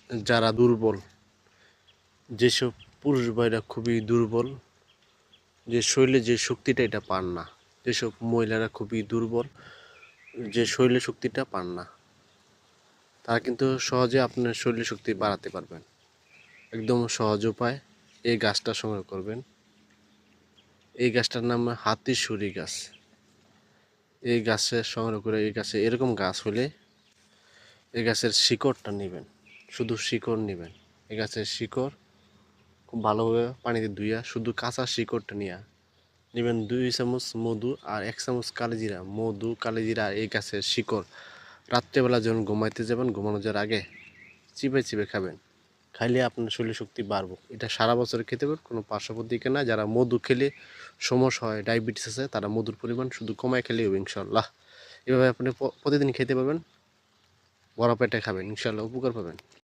যারা দুর্বল, যেসব পুরুষ ভাইরা খুবই দুর্বল, যে শরীরে যে শক্তিটা এটা পান না, যেসব মহিলারা খুবই দুর্বল, যে শরীরে শক্তিটা পান না, তারা কিন্তু সহজে আপনার শরীর শক্তি বাড়াতে পারবেন। একদম সহজ উপায়, এই গাছটা সংগ্রহ করবেন। এই গাছটার নাম হাতিসুরি গাছ। এই গাছের সংগ্রহ করে, এই গাছে এরকম গাছ হলে এই গাছের শিকড়টা নেবেন, শুধু শিকড় নেবেন। এই গাছের শিকড় খুব ভালোভাবে পানিতে ধুইয়া শুধু কাঁচা শিকড়টা নিয়ে নেবেন 2 চামচ মধু আর 1 চামচ কালিজিরা। মধু, কালিজিরা আর এই গাছের শিকড় রাত্রেবেলা যখন ঘুমাইতে যাবেন, ঘুমানো যাওয়ার আগে চিবে চিবে খাবেন। খাইলে আপনার শরীর শক্তি বাড়বো। এটা সারা বছর খেতে পারবেন, কোনো পার্শ্ব প্রতিক্রিয়া না। যারা মধু খেলে সমস্যা হয়, ডায়াবেটিস আছে, তারা মধুর পরিমাণ শুধু কমায় খেলেই হবে ইনশাল্লাহ। এভাবে আপনি প্রতিদিন খেতে পারবেন, বড় পেটে খাবেন, ইনশাল্লাহ উপকার পাবেন।